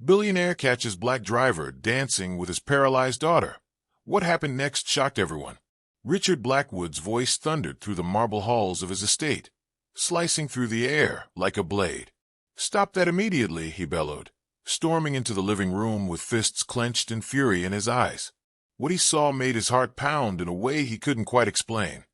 Billionaire catches black driver dancing with his paralyzed daughter. What happened next shocked everyone. Richard Blackwood's voice thundered through the marble halls of his estate, slicing through the air like a blade. "Stop that immediately," he bellowed, storming into the living room with fists clenched and fury in his eyes. What he saw made his heart pound in a way he couldn't quite explain.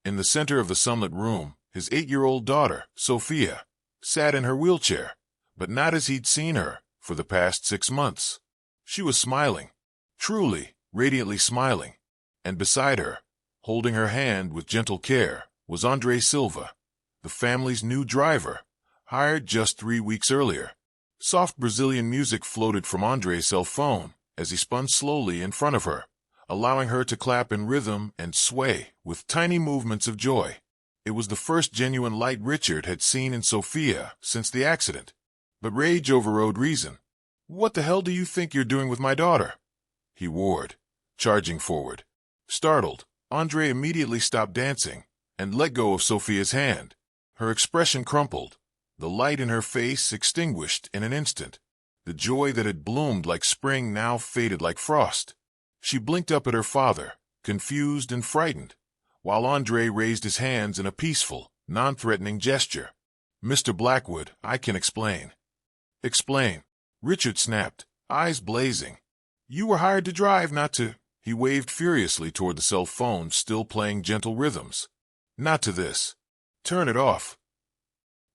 In the center of the sunlit room, his 8-year-old daughter, Sophia, sat in her wheelchair, but not as he'd seen her for the past 6 months. She was smiling, truly, radiantly smiling, and beside her, holding her hand with gentle care, was Andre Silva, the family's new driver, hired just 3 weeks earlier. Soft Brazilian music floated from Andre's cell phone as he spun slowly in front of her, allowing her to clap in rhythm and sway with tiny movements of joy. It was the first genuine light Richard had seen in Sophia since the accident. But rage overrode reason. "What the hell do you think you're doing with my daughter?" he roared, charging forward. Startled, Andre immediately stopped dancing and let go of Sophia's hand. Her expression crumpled, the light in her face extinguished in an instant. The joy that had bloomed like spring now faded like frost. She blinked up at her father, confused and frightened, while Andre raised his hands in a peaceful, non-threatening gesture. "Mr. Blackwood, I can explain." "Explain," Richard snapped, eyes blazing. "You were hired to drive, not to—" He waved furiously toward the cell phone still playing gentle rhythms. "Not to this. Turn it off."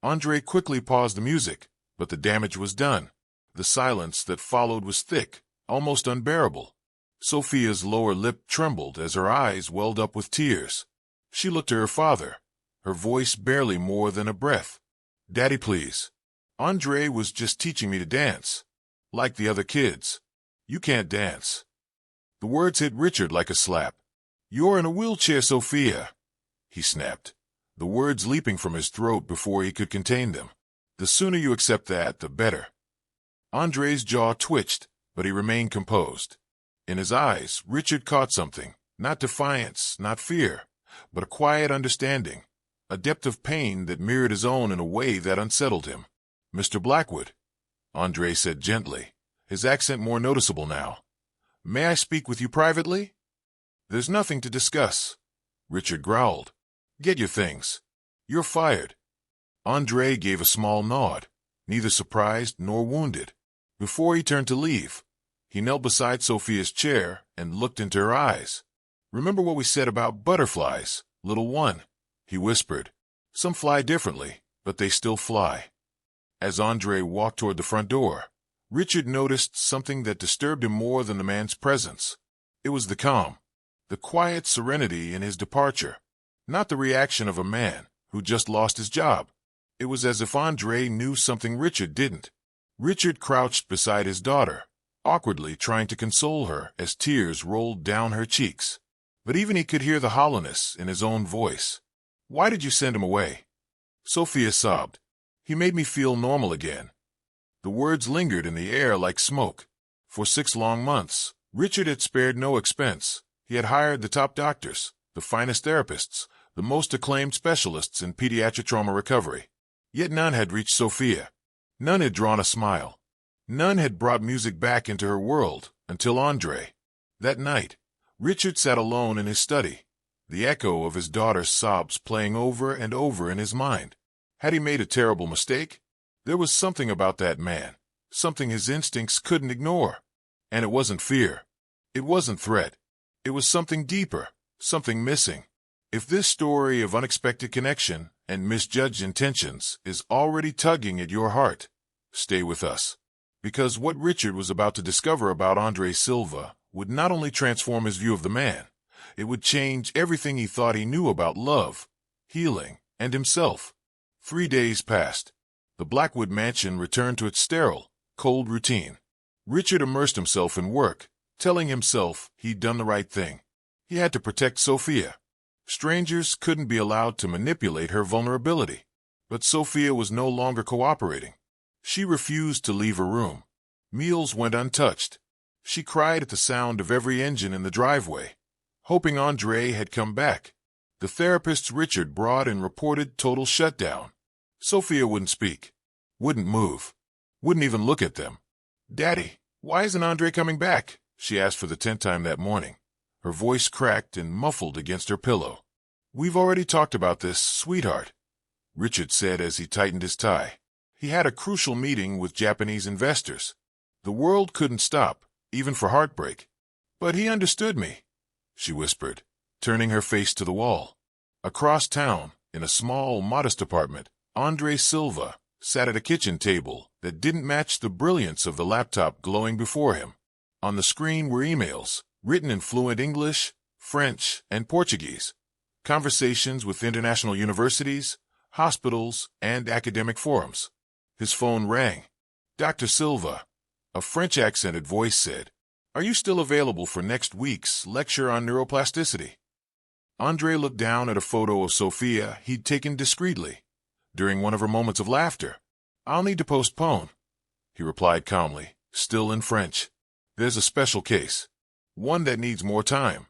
Andre quickly paused the music, but the damage was done. The silence that followed was thick, almost unbearable. Sophia's lower lip trembled as her eyes welled up with tears. She looked to her father, her voice barely more than a breath. "Daddy, please. Andre was just teaching me to dance. Like the other kids. You can't dance." The words hit Richard like a slap. "You're in a wheelchair, Sophia," he snapped, the words leaping from his throat before he could contain them. "The sooner you accept that, the better." Andre's jaw twitched, but he remained composed. In his eyes, Richard caught something, not defiance, not fear, but a quiet understanding, a depth of pain that mirrored his own in a way that unsettled him. "Mr. Blackwood," Andre said gently, his accent more noticeable now. "May I speak with you privately?" "There's nothing to discuss," Richard growled. "Get your things. You're fired." Andre gave a small nod, neither surprised nor wounded. Before he turned to leave, he knelt beside Sophia's chair and looked into her eyes. "Remember what we said about butterflies, little one," he whispered. "Some fly differently, but they still fly." As Andre walked toward the front door, Richard noticed something that disturbed him more than the man's presence. It was the calm, the quiet serenity in his departure, not the reaction of a man who just lost his job. It was as if Andre knew something Richard didn't. Richard crouched beside his daughter, awkwardly trying to console her as tears rolled down her cheeks. But even he could hear the hollowness in his own voice. "Why did you send him away?" Sophia sobbed. "He made me feel normal again." The words lingered in the air like smoke. For 6 long months, Richard had spared no expense. He had hired the top doctors, the finest therapists, the most acclaimed specialists in pediatric trauma recovery. Yet none had reached Sophia. None had drawn a smile. None had brought music back into her world until Andre. That night, Richard sat alone in his study, the echo of his daughter's sobs playing over and over in his mind. Had he made a terrible mistake? There was something about that man, something his instincts couldn't ignore. And it wasn't fear. It wasn't threat. It was something deeper, something missing. If this story of unexpected connection and misjudged intentions is already tugging at your heart, stay with us. Because what Richard was about to discover about Andre Silva would not only transform his view of the man, it would change everything he thought he knew about love, healing, and himself. 3 days passed. The Blackwood mansion returned to its sterile, cold routine. Richard immersed himself in work, telling himself he'd done the right thing. He had to protect Sophia. Strangers couldn't be allowed to manipulate her vulnerability. But Sophia was no longer cooperating. She refused to leave her room. Meals went untouched. She cried at the sound of every engine in the driveway, hoping Andre had come back. The therapists Richard brought in reported total shutdown. Sophia wouldn't speak, wouldn't move, wouldn't even look at them. Daddy, why isn't Andre coming back? She asked for the 10th time that morning. Her voice cracked and muffled against her pillow. We've already talked about this, sweetheart, Richard said as he tightened his tie. He had a crucial meeting with Japanese investors. The world couldn't stop, even for heartbreak. But he understood me, she whispered, turning her face to the wall. Across town, in a small, modest apartment, Andre Silva sat at a kitchen table that didn't match the brilliance of the laptop glowing before him. On the screen were emails, written in fluent English, French, and Portuguese, conversations with international universities, hospitals, and academic forums. His phone rang. Dr. Silva, a French-accented voice said, "Are you still available for next week's lecture on neuroplasticity?" Andre looked down at a photo of Sophia he'd taken discreetly during one of her moments of laughter. "I'll need to postpone," he replied calmly, still in French. "There's a special case, one that needs more time."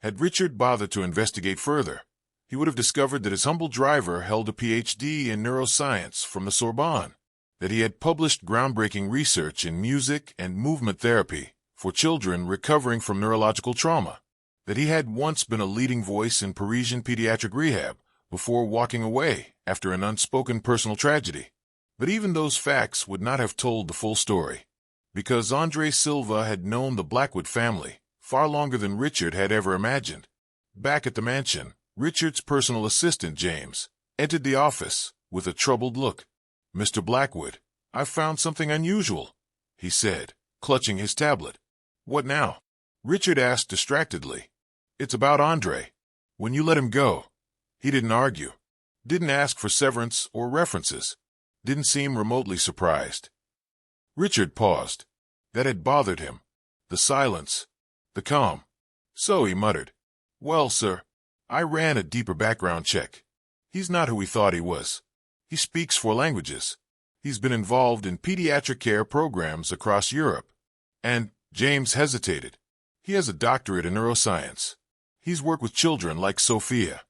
Had Richard bothered to investigate further, he would have discovered that his humble driver held a Ph.D. in neuroscience from the Sorbonne, that he had published groundbreaking research in music and movement therapy for children recovering from neurological trauma, that he had once been a leading voice in Parisian pediatric rehab before walking away after an unspoken personal tragedy. But even those facts would not have told the full story, because Andre Silva had known the Blackwood family far longer than Richard had ever imagined. Back at the mansion, Richard's personal assistant, James, entered the office with a troubled look. "Mr. Blackwood, I've found something unusual," he said, clutching his tablet. "What now?" Richard asked distractedly. "It's about Andre. When you let him go, he didn't argue, didn't ask for severance or references, didn't seem remotely surprised." Richard paused. That had bothered him. The silence, the calm. So he muttered, "Well, sir, I ran a deeper background check. He's not who he thought he was. He speaks 4 languages. He's been involved in pediatric care programs across Europe. And," James hesitated, "he has a doctorate in neuroscience. He's worked with children like Sophia."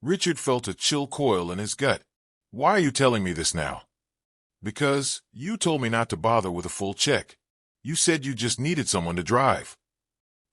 Richard felt a chill coil in his gut. "Why are you telling me this now?" "Because you told me not to bother with a full check. You said you just needed someone to drive."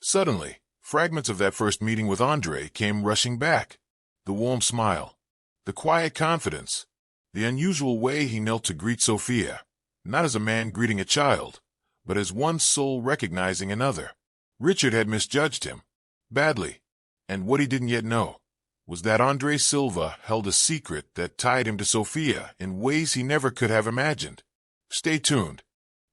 Suddenly, fragments of that first meeting with Andre came rushing back. The warm smile, the quiet confidence, the unusual way he knelt to greet Sophia, not as a man greeting a child, but as one soul recognizing another. Richard had misjudged him, badly, and what he didn't yet know was that Andre Silva held a secret that tied him to Sophia in ways he never could have imagined. Stay tuned,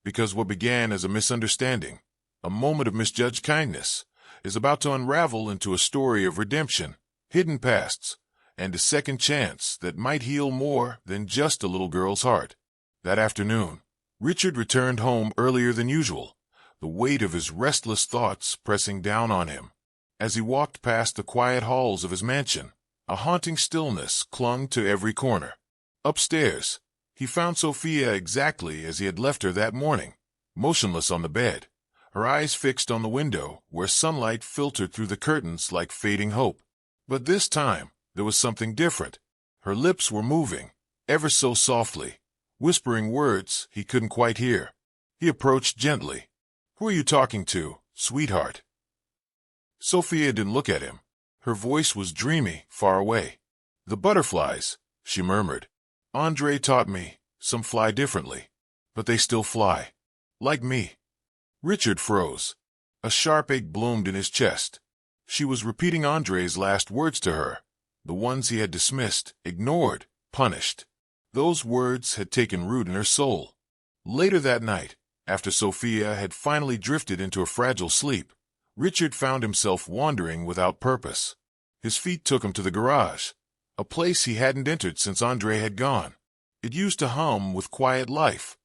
because what began as a misunderstanding, a moment of misjudged kindness, is about to unravel into a story of redemption, hidden pasts, and a second chance that might heal more than just a little girl's heart. That afternoon, Richard returned home earlier than usual, the weight of his restless thoughts pressing down on him. As he walked past the quiet halls of his mansion, a haunting stillness clung to every corner. Upstairs, he found Sophia exactly as he had left her that morning, motionless on the bed, her eyes fixed on the window where sunlight filtered through the curtains like fading hope. But this time, there was something different. Her lips were moving, ever so softly, whispering words he couldn't quite hear. He approached gently. "Who are you talking to, sweetheart?" Sophia didn't look at him. Her voice was dreamy, far away. "The butterflies," she murmured. "Andre taught me, some fly differently, but they still fly. Like me." Richard froze. A sharp ache bloomed in his chest. She was repeating Andre's last words to her, the ones he had dismissed, ignored, punished. Those words had taken root in her soul. Later that night, after Sophia had finally drifted into a fragile sleep, Richard found himself wandering without purpose. His feet took him to the garage, a place he hadn't entered since Andre had gone. It used to hum with quiet life,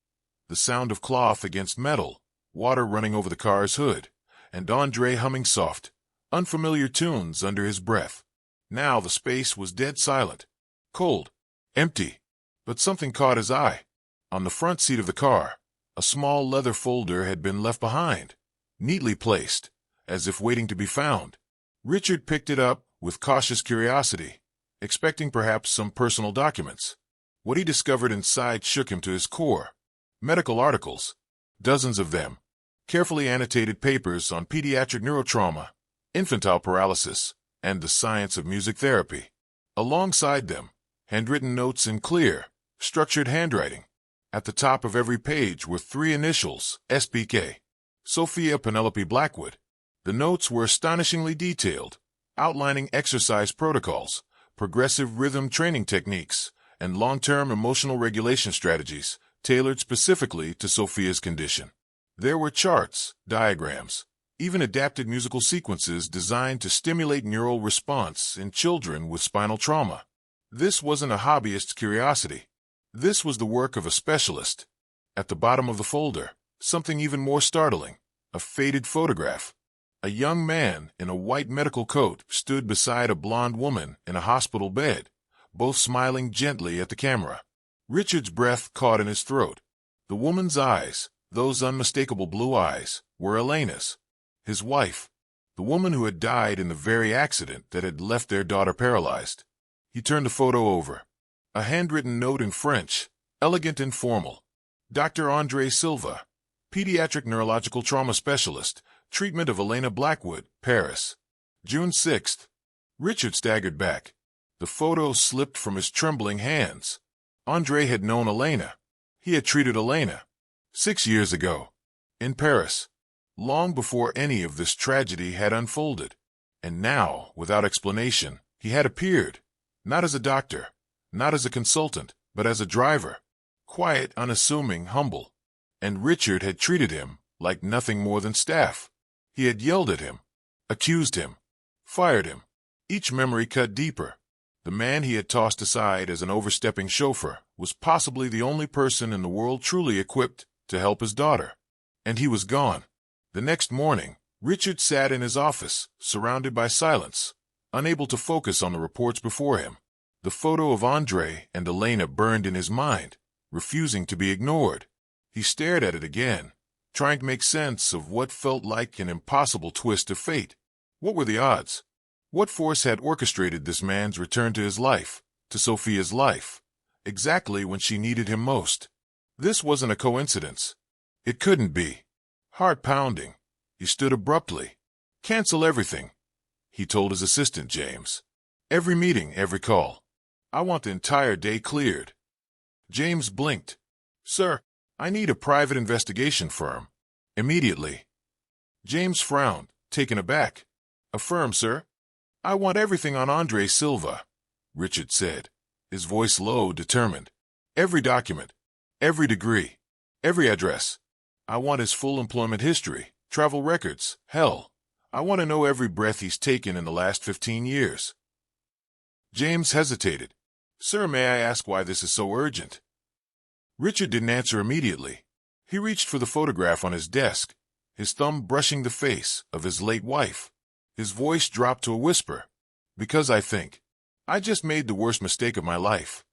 the sound of cloth against metal, water running over the car's hood, and Andre humming soft, unfamiliar tunes under his breath. Now the space was dead silent, cold, empty. But something caught his eye. On the front seat of the car, a small leather folder had been left behind, neatly placed, as if waiting to be found. Richard picked it up with cautious curiosity, expecting perhaps some personal documents. What he discovered inside shook him to his core. Medical articles, Dozens of them. Carefully annotated papers on pediatric neurotrauma, infantile paralysis, and the science of music therapy. Alongside them, handwritten notes in clear, structured handwriting. At the top of every page were 3 initials, SPK. Sophia Penelope Blackwood. The notes were astonishingly detailed, outlining exercise protocols, progressive rhythm training techniques, and long-term emotional regulation strategies tailored specifically to Sophia's condition. There were charts, diagrams, even adapted musical sequences designed to stimulate neural response in children with spinal trauma. This wasn't a hobbyist's curiosity. This was the work of a specialist. At the bottom of the folder, something even more startling, a faded photograph. A young man in a white medical coat stood beside a blonde woman in a hospital bed, both smiling gently at the camera. Richard's breath caught in his throat. The woman's eyes, those unmistakable blue eyes, were Elena's, his wife, the woman who had died in the very accident that had left their daughter paralyzed. He turned the photo over. A handwritten note in French, elegant and formal. Dr. Andre Silva, pediatric neurological trauma specialist, treatment of Elena Blackwood, Paris. June 6th. Richard staggered back. The photo slipped from his trembling hands. Andre had known Elena. He had treated Elena 6 years ago, in Paris, long before any of this tragedy had unfolded. And now, without explanation, he had appeared, not as a doctor, not as a consultant, but as a driver. Quiet, unassuming, humble. And Richard had treated him like nothing more than staff. He had yelled at him, accused him, fired him. Each memory cut deeper. The man he had tossed aside as an overstepping chauffeur was possibly the only person in the world truly equipped to help his daughter. And he was gone. The next morning, Richard sat in his office, surrounded by silence, unable to focus on the reports before him. The photo of Andre and Elena burned in his mind, refusing to be ignored. He stared at it again, trying to make sense of what felt like an impossible twist of fate. What were the odds? What force had orchestrated this man's return to his life, to Sophia's life, exactly when she needed him most? This wasn't a coincidence. It couldn't be. Heart pounding, he stood abruptly. Cancel everything, he told his assistant, James. Every meeting, every call. I want the entire day cleared. James blinked. Sir, I need a private investigation firm. Immediately. James frowned, taken aback. A firm, sir? I want everything on Andre Silva, Richard said, his voice low, determined. Every document, every degree, every address. I want his full employment history, travel records, hell. I want to know every breath he's taken in the last 15 years. James hesitated. Sir, may I ask why this is so urgent? Richard didn't answer immediately. He reached for the photograph on his desk, his thumb brushing the face of his late wife. His voice dropped to a whisper. Because I just made the worst mistake of my life.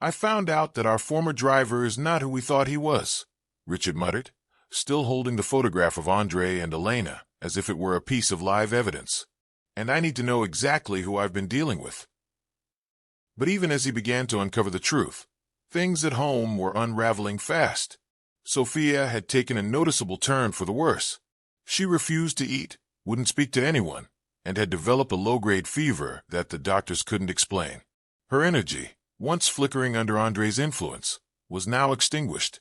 I found out that our former driver is not who we thought he was, Richard muttered, still holding the photograph of Andre and Elena as if it were a piece of live evidence. And I need to know exactly who I've been dealing with. But even as he began to uncover the truth, things at home were unraveling fast. Sophia had taken a noticeable turn for the worse. She refused to eat, wouldn't speak to anyone, and had developed a low-grade fever that the doctors couldn't explain. Her energy, once flickering under Andre's influence, was now extinguished.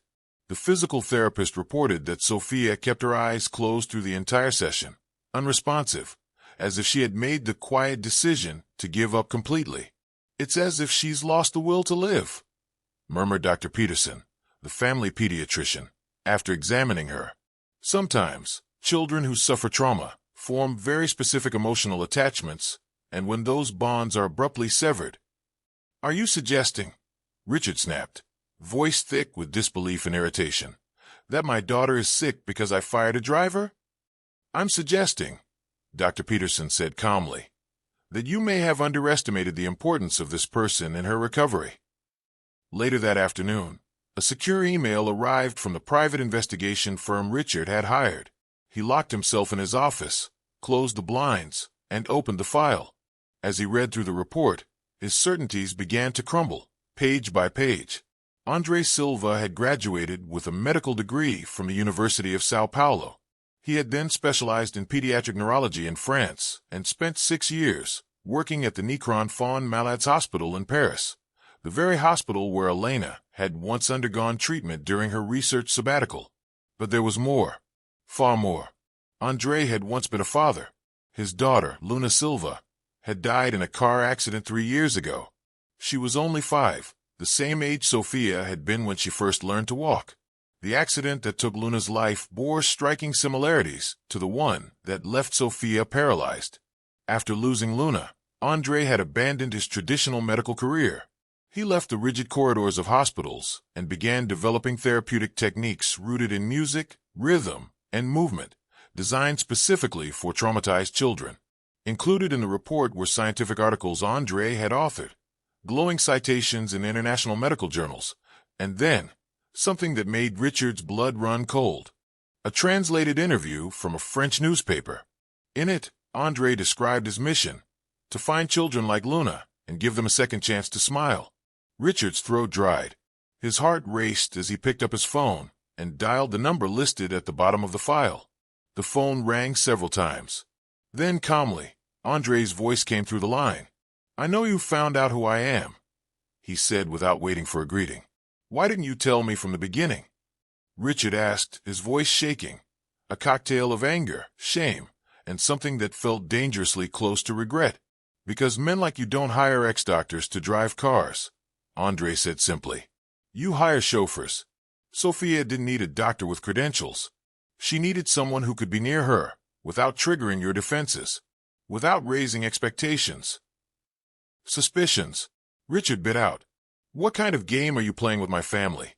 The physical therapist reported that Sophia kept her eyes closed through the entire session, unresponsive, as if she had made the quiet decision to give up completely. It's as if she's lost the will to live, murmured Dr. Peterson, the family pediatrician, after examining her. Sometimes, children who suffer trauma form very specific emotional attachments, and when those bonds are abruptly severed. Are you suggesting, Richard snapped, voice thick with disbelief and irritation, that my daughter is sick because I fired a driver? I'm suggesting, Dr. Peterson said calmly, that you may have underestimated the importance of this person in her recovery. Later that afternoon, a secure email arrived from the private investigation firm Richard had hired. He locked himself in his office, closed the blinds, and opened the file. As he read through the report, his certainties began to crumble, page by page. Andre Silva had graduated with a medical degree from the University of Sao Paulo. He had then specialized in pediatric neurology in France and spent 6 years working at the Necron Fawn Malades Hospital in Paris, the very hospital where Elena had once undergone treatment during her research sabbatical. But there was more, far more. Andre had once been a father. His daughter, Luna Silva, had died in a car accident 3 years ago. She was only 5, the same age Sophia had been when she first learned to walk. The accident that took Luna's life bore striking similarities to the one that left Sophia paralyzed. After losing Luna, Andre had abandoned his traditional medical career. He left the rigid corridors of hospitals and began developing therapeutic techniques rooted in music, rhythm, and movement, designed specifically for traumatized children. Included in the report were scientific articles Andre had authored, glowing citations in international medical journals, and then something that made Richard's blood run cold. A translated interview from a French newspaper. In it, Andre described his mission, to find children like Luna and give them a second chance to smile. Richard's throat dried. His heart raced as he picked up his phone and dialed the number listed at the bottom of the file. The phone rang several times. Then calmly, Andre's voice came through the line. "I know you found out who I am," he said without waiting for a greeting. "Why didn't you tell me from the beginning?" Richard asked, his voice shaking, a cocktail of anger, shame, and something that felt dangerously close to regret. "Because men like you don't hire ex-doctors to drive cars," Andre said simply. "You hire chauffeurs." Sophia didn't need a doctor with credentials. She needed someone who could be near her, without triggering your defenses, without raising expectations. Suspicions. Richard bit out. "What kind of game are you playing with my family?"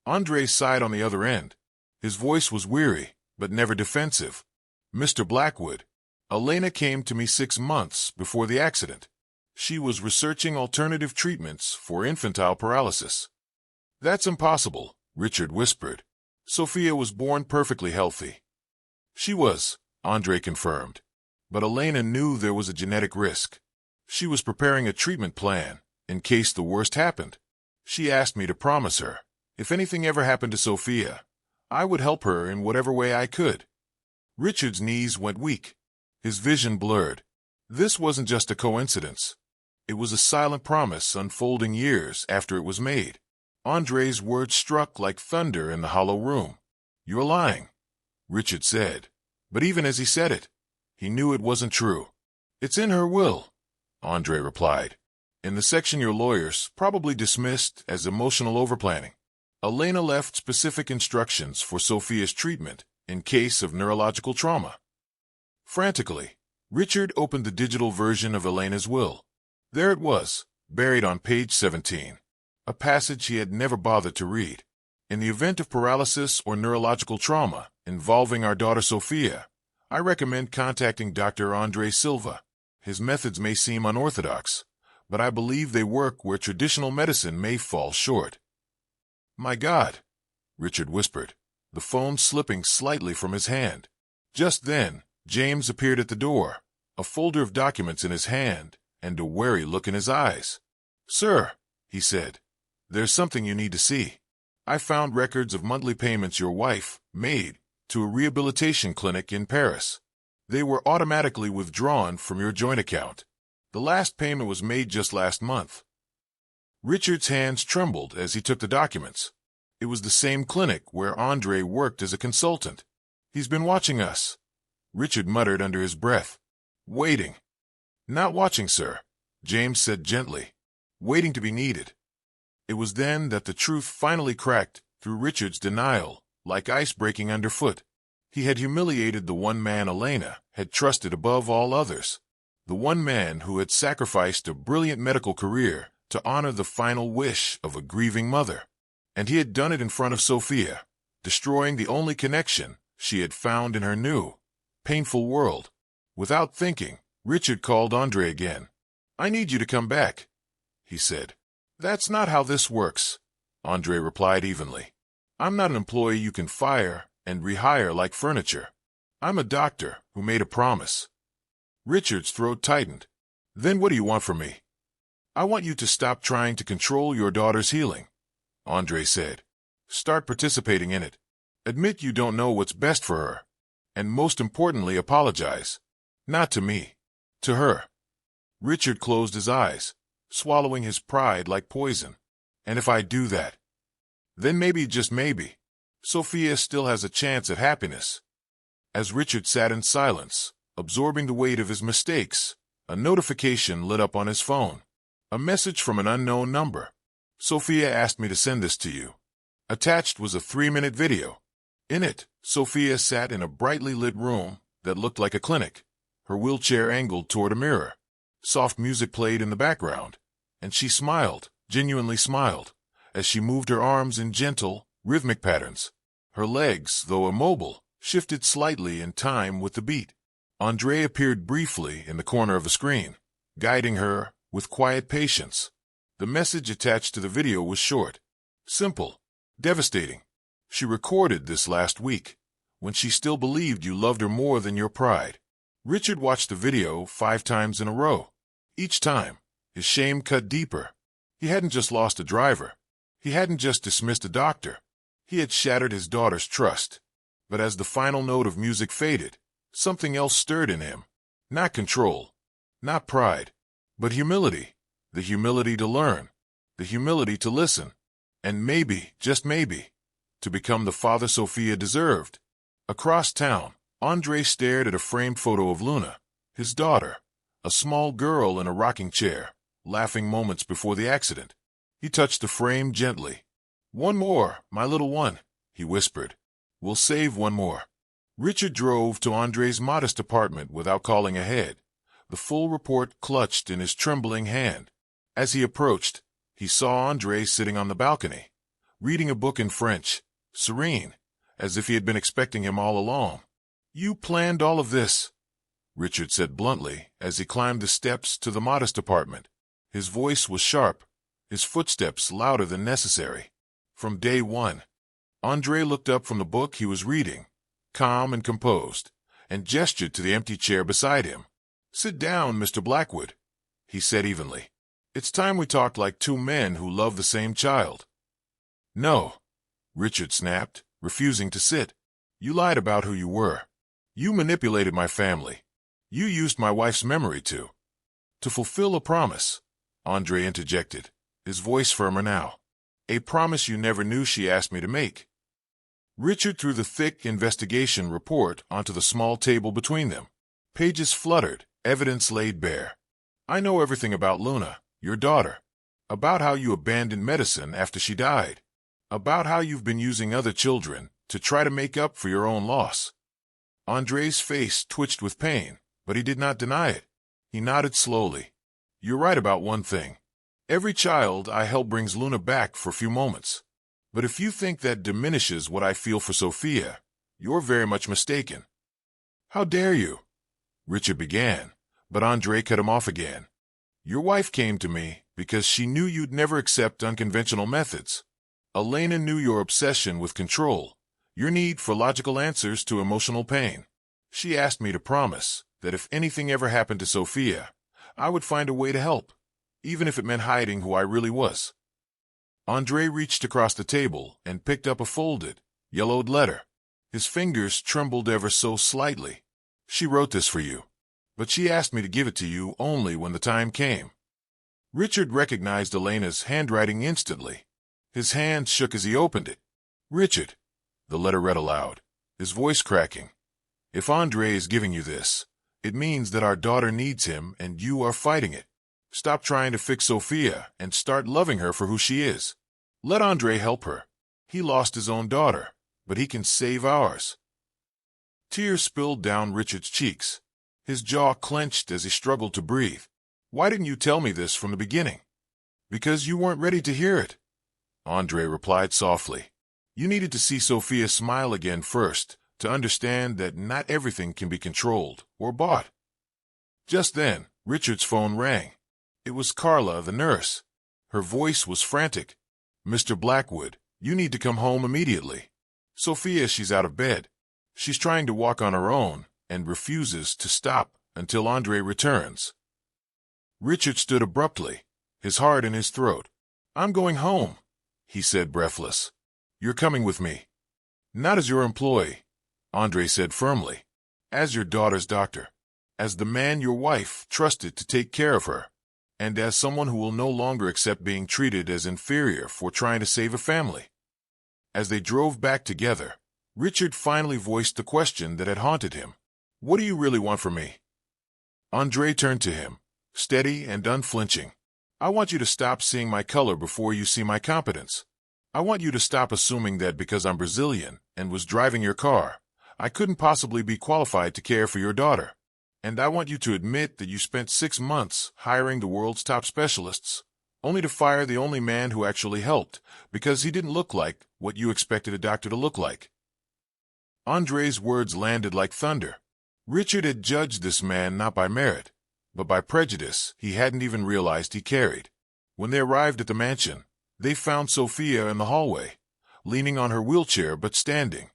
Andre sighed on the other end. His voice was weary, but never defensive. "Mr. Blackwood, Elena came to me 6 months before the accident. She was researching alternative treatments for infantile paralysis." "That's impossible," Richard whispered. "Sophia was born perfectly healthy." "She was," Andre confirmed. "But Elena knew there was a genetic risk. She was preparing a treatment plan in case the worst happened. She asked me to promise her, if anything ever happened to Sophia, I would help her in whatever way I could." Richard's knees went weak. His vision blurred. This wasn't just a coincidence. It was a silent promise unfolding years after it was made. Andre's words struck like thunder in the hollow room. "You're lying," Richard said. But even as he said it, he knew it wasn't true. "It's in her will," Andre replied, "in the section your lawyers probably dismissed as emotional overplanning. Elena left specific instructions for Sophia's treatment in case of neurological trauma." Frantically, Richard opened the digital version of Elena's will. There it was, buried on page 17, a passage he had never bothered to read. "In the event of paralysis or neurological trauma involving our daughter Sophia, I recommend contacting Dr. Andre Silva. His methods may seem unorthodox, but I believe they work where traditional medicine may fall short." "My God," Richard whispered, the phone slipping slightly from his hand. Just then, James appeared at the door, a folder of documents in his hand and a wary look in his eyes. "Sir," he said, "there's something you need to see. I found records of monthly payments your wife made to a rehabilitation clinic in Paris. They were automatically withdrawn from your joint account. The last payment was made just last month." Richard's hands trembled as he took the documents. It was the same clinic where Andre worked as a consultant. "He's been watching us," Richard muttered under his breath. "Waiting." "Not watching, sir," James said gently. "Waiting to be needed." It was then that the truth finally cracked through Richard's denial, like ice breaking underfoot. He had humiliated the one man Elena had trusted above all others, the one man who had sacrificed a brilliant medical career to honor the final wish of a grieving mother. And he had done it in front of Sophia, destroying the only connection she had found in her new, painful world. Without thinking, Richard called Andre again. "I need you to come back," he said. "That's not how this works," Andre replied evenly. "I'm not an employee you can fire and rehire like furniture. I'm a doctor who made a promise." Richard's throat tightened. "Then what do you want from me?" "I want you to stop trying to control your daughter's healing," Andre said. Start participating in it. Admit you don't know what's best for her. And most importantly, apologize. Not to me. To her. Richard closed his eyes, swallowing his pride like poison. And if I do that, then maybe, just maybe, Sophia still has a chance at happiness. As Richard sat in silence, absorbing the weight of his mistakes, a notification lit up on his phone. A message from an unknown number. Sophia asked me to send this to you. Attached was a 3-minute video. In it, Sophia sat in a brightly lit room that looked like a clinic, her wheelchair angled toward a mirror. Soft music played in the background, and she smiled, genuinely smiled, as she moved her arms in gentle, rhythmic patterns. Her legs, though immobile, shifted slightly in time with the beat. Andre appeared briefly in the corner of the screen, guiding her with quiet patience. The message attached to the video was short, simple, devastating. She recorded this last week, when she still believed you loved her more than your pride. Richard watched the video 5 times in a row. Each time, his shame cut deeper. He hadn't just lost a driver. He hadn't just dismissed a doctor. He had shattered his daughter's trust. But as the final note of music faded, something else stirred in him. Not control, not pride, but humility. The humility to learn, the humility to listen, and maybe, just maybe, to become the father Sophia deserved. Across town, Andre stared at a framed photo of Luna, his daughter, a small girl in a rocking chair, laughing moments before the accident. He touched the frame gently. "One more, my little one," he whispered. "We'll save one more." Richard drove to Andre's modest apartment without calling ahead, the full report clutched in his trembling hand. As he approached, he saw Andre sitting on the balcony, reading a book in French, serene, as if he had been expecting him all along. "You planned all of this," Richard said bluntly as he climbed the steps to the modest apartment. His voice was sharp, his footsteps louder than necessary. From day one, Andre looked up from the book he was reading, calm and composed, and gestured to the empty chair beside him. "Sit down, Mr. Blackwood," he said evenly. "It's time we talked like 2 men who love the same child." "No," Richard snapped, refusing to sit. "You lied about who you were. You manipulated my family. You used my wife's memory to fulfill a promise," Andre interjected, his voice firmer now. "A promise you never knew she asked me to make." Richard threw the thick investigation report onto the small table between them. Pages fluttered, evidence laid bare. "I know everything about Luna, your daughter. About how you abandoned medicine after she died. About how you've been using other children to try to make up for your own loss." Andre's face twitched with pain, but he did not deny it. He nodded slowly. "You're right about one thing. Every child I help brings Luna back for a few moments. But if you think that diminishes what I feel for Sophia, you're very much mistaken." "How dare you?" Richard began, but Andre cut him off again. "Your wife came to me because she knew you'd never accept unconventional methods. Elena knew your obsession with control, your need for logical answers to emotional pain. She asked me to promise that if anything ever happened to Sophia, I would find a way to help, even if it meant hiding who I really was." Andre reached across the table and picked up a folded, yellowed letter. His fingers trembled ever so slightly. "She wrote this for you, but she asked me to give it to you only when the time came." Richard recognized Elena's handwriting instantly. His hand shook as he opened it. "Richard," the letter read aloud, his voice cracking, "if Andre is giving you this, it means that our daughter needs him and you are fighting it. Stop trying to fix Sophia and start loving her for who she is. Let Andre help her. He lost his own daughter, but he can save ours." Tears spilled down Richard's cheeks. His jaw clenched as he struggled to breathe. "Why didn't you tell me this from the beginning?" "Because you weren't ready to hear it," Andre replied softly. "You needed to see Sophia smile again first, to understand that not everything can be controlled or bought." Just then, Richard's phone rang. It was Carla, the nurse. Her voice was frantic. "Mr. Blackwood, you need to come home immediately. Sophia, she's out of bed. She's trying to walk on her own and refuses to stop until Andre returns." Richard stood abruptly, his heart in his throat. "I'm going home," he said, breathless. You're coming with me. Not as your employee, Andre said firmly. As your daughter's doctor. As the man your wife trusted to take care of her. And as someone who will no longer accept being treated as inferior for trying to save a family. As they drove back together, Richard finally voiced the question that had haunted him. What do you really want from me? Andre turned to him, steady and unflinching. I want you to stop seeing my color before you see my competence. I want you to stop assuming that because I'm Brazilian and was driving your car, I couldn't possibly be qualified to care for your daughter. And I want you to admit that you spent 6 months hiring the world's top specialists, only to fire the only man who actually helped, because he didn't look like what you expected a doctor to look like. Andre's words landed like thunder. Richard had judged this man not by merit, but by prejudice he hadn't even realized he carried. When they arrived at the mansion, they found Sophia in the hallway, leaning on her wheelchair but standing,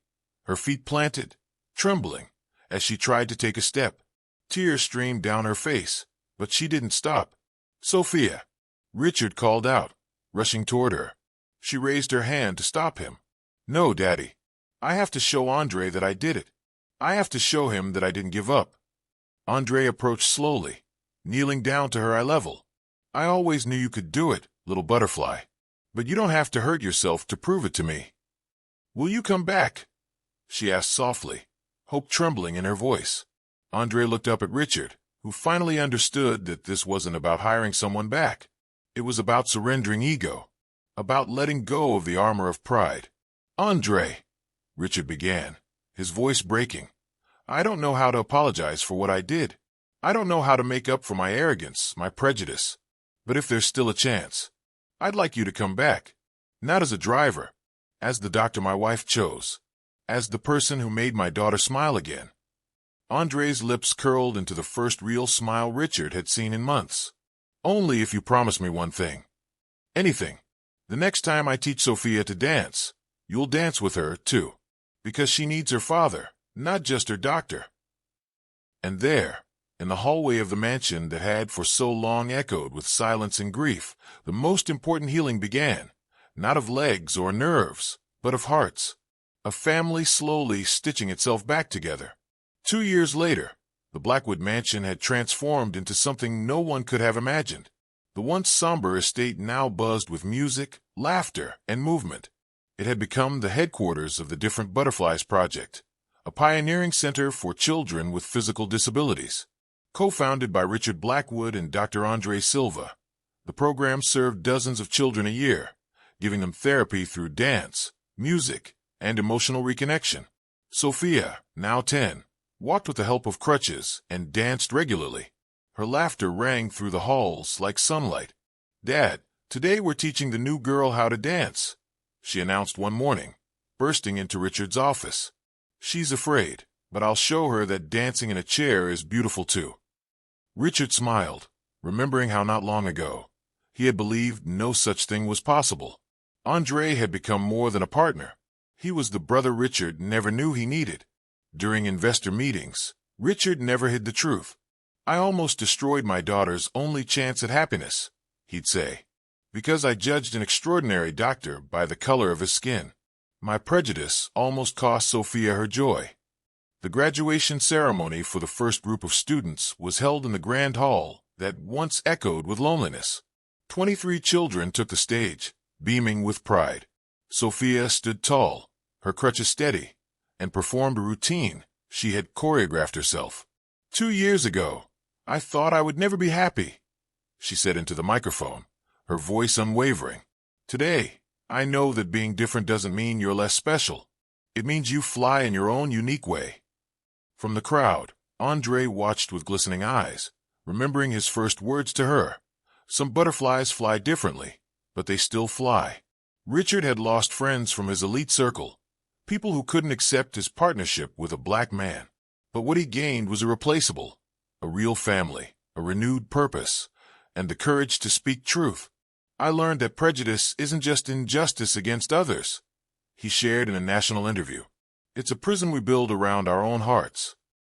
her feet planted, trembling, as she tried to take a step. Tears streamed down her face, but she didn't stop. Sophia! Richard called out, rushing toward her. She raised her hand to stop him. No, Daddy. I have to show Andre that I did it. I have to show him that I didn't give up. Andre approached slowly, kneeling down to her eye level. I always knew you could do it, little butterfly. But you don't have to hurt yourself to prove it to me. Will you come back? She asked softly, hope trembling in her voice. Andre looked up at Richard, who finally understood that this wasn't about hiring someone back. It was about surrendering ego, about letting go of the armor of pride. Andre, Richard began, his voice breaking. I don't know how to apologize for what I did. I don't know how to make up for my arrogance, my prejudice. But if there's still a chance, I'd like you to come back. Not as a driver, as the doctor my wife chose, as the person who made my daughter smile again. Andre's lips curled into the first real smile Richard had seen in months. Only if you promise me one thing. Anything. The next time I teach Sophia to dance, you'll dance with her, too. Because she needs her father, not just her doctor. And there, in the hallway of the mansion that had for so long echoed with silence and grief, the most important healing began, not of legs or nerves, but of hearts. A family slowly stitching itself back together. 2 years later, the Blackwood mansion had transformed into something no one could have imagined. The once somber estate now buzzed with music, laughter, and movement. It had become the headquarters of the Different Butterflies Project, a pioneering center for children with physical disabilities. Co-founded by Richard Blackwood and Dr. Andre Silva, the program served dozens of children a year, giving them therapy through dance, music, and emotional reconnection. Sophia, now 10, walked with the help of crutches and danced regularly. Her laughter rang through the halls like sunlight. Dad, today we're teaching the new girl how to dance, she announced one morning, bursting into Richard's office. She's afraid, but I'll show her that dancing in a chair is beautiful too. Richard smiled, remembering how not long ago he had believed no such thing was possible. Andre had become more than a partner. He was the brother Richard never knew he needed. During investor meetings, Richard never hid the truth. I almost destroyed my daughter's only chance at happiness, he'd say, because I judged an extraordinary doctor by the color of his skin. My prejudice almost cost Sophia her joy. The graduation ceremony for the first group of students was held in the grand hall that once echoed with loneliness. 23 children took the stage, beaming with pride. Sophia stood tall, her crutches steady, and performed a routine she had choreographed herself. 2 years ago, I thought I would never be happy, she said into the microphone, her voice unwavering. Today, I know that being different doesn't mean you're less special. It means you fly in your own unique way. From the crowd, Andre watched with glistening eyes, remembering his first words to her. Some butterflies fly differently, but they still fly. Richard had lost friends from his elite circle, people who couldn't accept his partnership with a black man. But what he gained was irreplaceable, a real family, a renewed purpose, and the courage to speak truth. I learned that prejudice isn't just injustice against others, he shared in a national interview. It's a prison we build around our own hearts.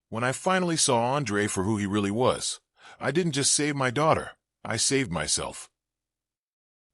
When I finally saw Andre for who he really was, I didn't just save my daughter, I saved myself.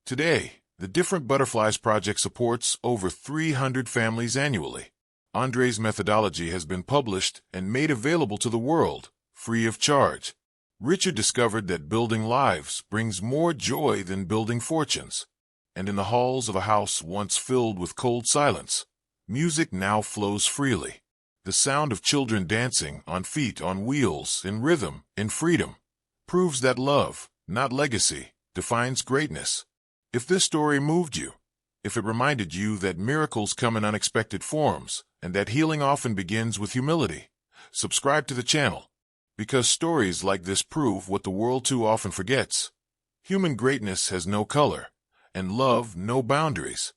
Today, The Different Butterflies Project supports over 300 families annually. Andre's methodology has been published and made available to the world, free of charge. Richard discovered that building lives brings more joy than building fortunes. And in the halls of a house once filled with cold silence, music now flows freely. The sound of children dancing on feet on wheels, in rhythm, in freedom, proves that love, not legacy, defines greatness. If this story moved you, if it reminded you that miracles come in unexpected forms, and that healing often begins with humility, subscribe to the channel, because stories like this prove what the world too often forgets. Human greatness has no color, and love no boundaries.